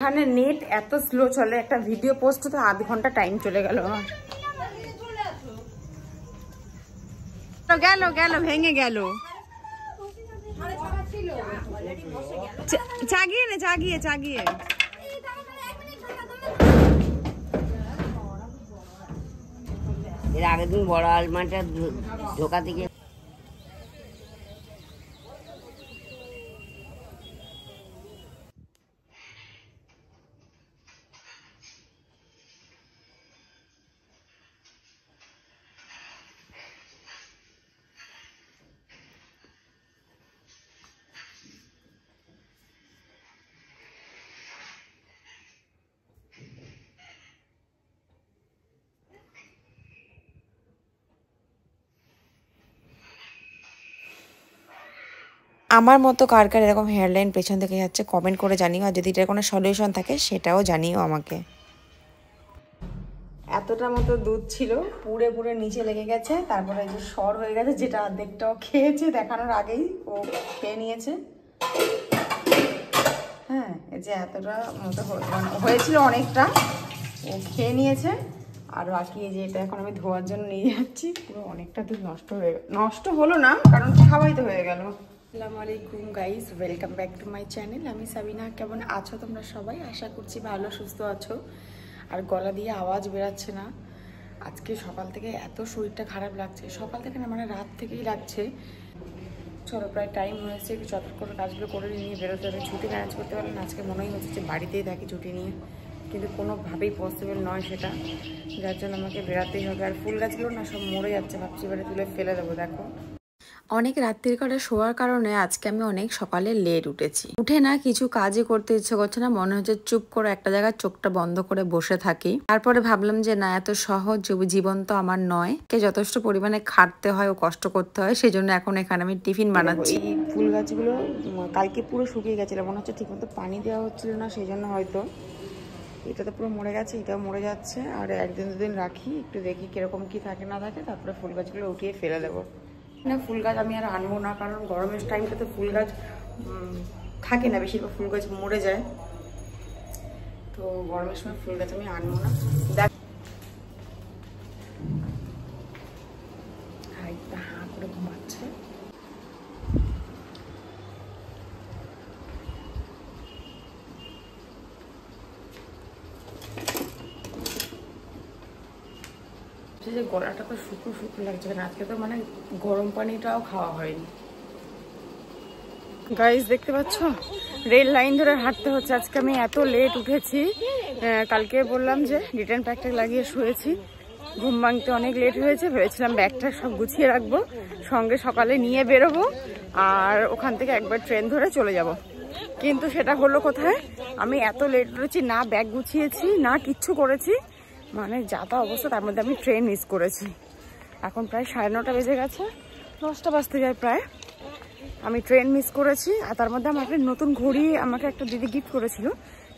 এখানে নেট এত স্লো চলে, একটা ভিডিও পোস্ট হতে আধ ঘন্টা টাইম চলে গেল আমার। গেল গেল ভেঙে গেল। চাগিয়ে নে, চাগিয়ে চাগিয়ে। এর আগের দিন বড় আলমারিটা ঢোকা থেকে আমার মতো কার কার এরকম হেয়ারলাইন পেছন থেকে যাচ্ছে কমেন্ট করে জানিও, আর যদি এটার কোনো সলিউশন থাকে সেটাও জানিও আমাকে। এতটা মতো দুধ ছিল, পুড়ে পুড়ে নিচে লেগে গেছে, তারপরে যে সর হয়ে গেছে, যেটা অর্ধেকটাও খেয়েছে দেখানোর আগেই ও খেয়ে নিয়েছে। হ্যাঁ, এই যে এতটা মতো হয়েছিল অনেকটা, ও খেয়ে নিয়েছে। আর বাকি এই যে এটা এখন আমি ধোয়ার জন্য নিয়ে যাচ্ছি, পুরো অনেকটা দুধ নষ্ট হলো না, কারণ খাওয়াই তো হয়ে গেল। আসসালামু আলাইকুম guys, welcome back to my channel. আমি সাবিনা। কেমন আছো তোমরা সবাই? আশা করছি ভালো সুস্থ আছো। আর গলা দিয়ে আওয়াজ বেরাচ্ছে না। আজকে সকাল থেকে এত শরীরটা খারাপ লাগছে, সকাল থেকে না মানে রাত থেকেই লাগছে। চলো প্রায় টাইম হয়েছে, একটু চটপট করে কাজগুলো করে নিয়ে বেরোতে হবে। ছুটি ম্যানেজ করতে পারলে না, আজকে মনেই হচ্ছে যে বাড়িতেই থাকি ছুটি নিয়ে, কিন্তু কোনোভাবেই পসিবল নয় সেটা, যার জন্য আমাকে বেরাতেই হবে। আর ফুল গাছগুলো না সব মরে যাচ্ছে, ভাবছি এবারে তুলে ফেলে দেবো। দেখো অনেক রাত্রির করে শোয়ার কারণে আজকে আমি অনেক সকালে লেট উঠেছি। উঠে না কিছু কাজই করতে ইচ্ছে করছে না, মনে হচ্ছে চুপ করে একটা জায়গায় চোখটা বন্ধ করে বসে থাকি। তারপরে ভাবলাম যে না, এত সহজ জীবন তো আমার নয়, কে যথেষ্ট পরিমাণে খাটতে হয় ও কষ্ট করতে হয়। সেই জন্য এখন এখানে আমি টিফিন বানাচ্ছি। এই ফুল গাছগুলো কালকে পুরো শুকিয়ে গেছিলো, মনে হচ্ছে ঠিকমতো পানি দেওয়া হচ্ছিল না, সেই জন্য হয়তো। এটা তো পুরো মরে গেছে, এটাও মরে যাচ্ছে। আর একদিন দুদিন রাখি, একটু দেখি কিরকম কি থাকে না থাকে, তারপরে ফুল গাছগুলো উঠিয়ে ফেলে দেবো। না, ফুল গাছ আমি আর আনবো না, কারণ গরমের টাইমটা তো ফুল গাছ থাকে না, বেশিরভাগ ফুল গাছ মরে যায়। তো গরমের সময় ফুল গাছ আমি আনবো না। দেখ হাঁ করে ঘুমাচ্ছে। যে গলাটা তো শুকনো শুকনো লাগছে, আজকে তো মানে গরম পানিটাও খাওয়া হয়নি। গাইস দেখতে পাচ্ছ, রেল লাইন ধরে হাঁটতে হচ্ছে। আজকে আমি এত লেট উঠেছি, কালকে বললাম যে রিটার্ন ব্যাগটা লাগিয়ে শুয়েছি, ঘুম ভাঙতে অনেক লেট হয়েছে। ভেবেছিলাম ব্যাগটা সব গুছিয়ে রাখবো, সঙ্গে সকালে নিয়ে বেরোবো, আর ওখান থেকে একবার ট্রেন ধরে চলে যাব। কিন্তু সেটা হলো কোথায়, আমি এত লেট উঠেছি, না ব্যাগ গুছিয়েছি না কিচ্ছু করেছি, মানে যা তা অবস্থা। তার মধ্যে আমি ট্রেন মিস করেছি। এখন প্রায় 9:30 বেজে গেছে, 10টা বাজতে যায় প্রায়। আমি ট্রেন মিস করেছি। আর তার মধ্যে আমার একটা নতুন ঘড়ি আমাকে একটা দিদি গিফট করেছিল,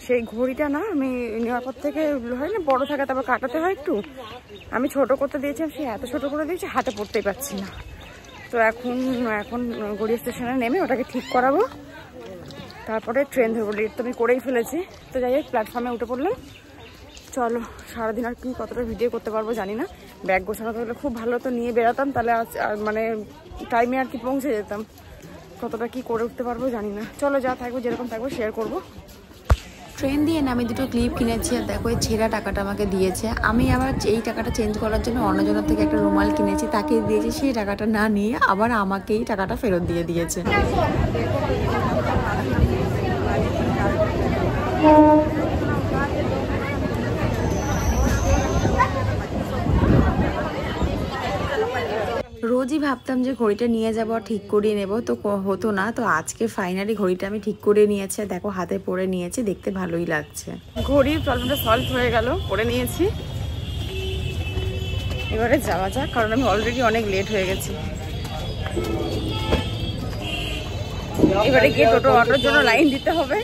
সেই ঘড়িটা না আমি নেওয়ার পর থেকে হয় না বড় থাকে, তারপর কাটাতে হয় একটু, আমি ছোট করতে দিয়েছিলাম, সে এত ছোট করে দিয়েছে হাতে পড়তেই পারছি না। তো এখন গড়িয়া স্টেশনে নেমে ওটাকে ঠিক করাবো, তারপরে ট্রেন ধরবো। লেট তো আমি করেই ফেলেছি। তো যাই হোক, প্ল্যাটফর্মে উঠে পড়লাম। চলো, সারাদিন আর কি কতটা ভিডিও করতে পারবো জানি না। ব্যাগ গোছানো থাকলে খুব ভালো, তো নিয়ে বেরাতাম, তাহলে মানে টাইমে আর কি পৌঁছে যেতাম। কতটা কি করে উঠতে পারবো জানি না। চলো, যা থাকবো যেরকম থাকবো শেয়ার করবো। ট্রেন দিয়ে না আমি দুটো ক্লিপ কিনেছি, আর দেখো এই ছেঁড়া টাকাটা আমাকে দিয়েছে। আমি আবার এই টাকাটা চেঞ্জ করার জন্য অন্যজনের থেকে একটা রুমাল কিনেছি, তাকে দিয়েছি, সেই টাকাটা না নিয়ে আবার আমাকেই টাকাটা ফেরত দিয়ে দিয়েছে। রোজই ভাবতাম যে ঘড়িটা নিয়ে যাবো আর ঠিক করিয়ে নেবো, তো হতো না। তো আজকে ফাইনালি ঘড়িটা আমি ঠিক করে নিয়েছি, দেখো হাতে পরে নিয়েছি, দেখতে ভালোই লাগছে। ঘড়ির প্রবলেমটা সলভ হয়ে গেল, পরে নিয়েছি। এবারে যাওয়া যাক, কারণ আমি অলরেডি অনেক লেট হয়ে গেছি। এবারে গিয়ে টোটো অটোর জন্য লাইন দিতে হবে।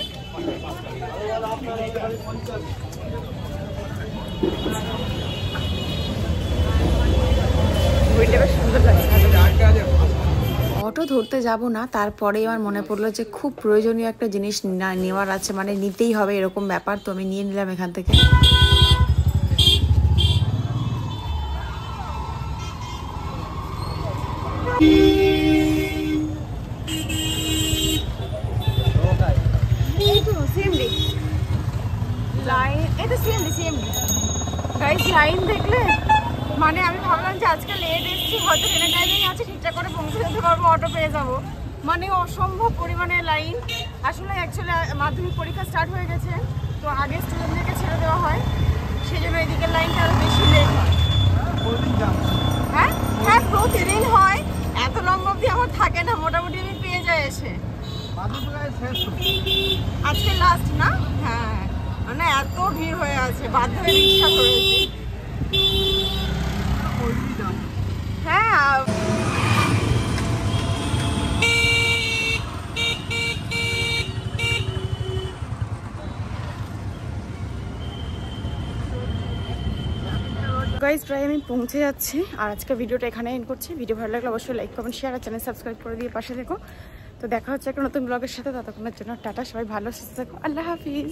ঘড়িটা বেশ সুন্দর লাগছে। অটো ধরতে যাব না, তারপরে আমার মনে পড়লো যে খুব প্রয়োজনীয় একটা জিনিস নেওয়ার আছে, মানে নিতেই হবে এরকম ব্যাপার, তো আমি নিয়ে নিলাম এখান থেকে। লাইন দেখলে মানে আমি ভাবলাম যে আজকে লেট এসেছি, হয়তো ট্রেনের টাইমিং আছে, ঠিকঠাক করে পৌঁছে যেতে পারবো, অটো পেয়ে যাবো। মানে অসম্ভব পরিমাণে লাইন। আসলে অ্যাকচুয়ালি মাধ্যমিক পরীক্ষা স্টার্ট হয়ে গেছে, তো আগে স্টুডেন্টদেরকে ছেড়ে দেওয়া হয়, সেই জন্য এদিকের লাইনটা আরো বেশি লেট হয়। হ্যাঁ হ্যাঁ, প্রতিদিন হয়, এত লম্বা অবধি আমার থাকে না, মোটামুটি আমি পেয়ে যাই এসে। আজকে লাস্ট না? হ্যাঁ, মানে এত ভিড় হয়ে আছে, বাধ্য হয়ে রিক্সা করেছি। হ্যাঁ, গাইজ প্রায় আমি পৌঁছে যাচ্ছি, আর আজকে ভিডিওটা এখানে এন্ড করছি। ভিডিও ভালো লাগলে অবশ্যই লাইক কমেন্ট শেয়ার আর চ্যানেল সাবস্ক্রাইব করে দিয়ে পাশে দেখো। তো দেখা হচ্ছে একটা নতুন ব্লগের সাথে, ততক্ষণের জন্য টাটা, সবাই ভালো সুস্থ থাকো, আল্লাহ হাফিজ।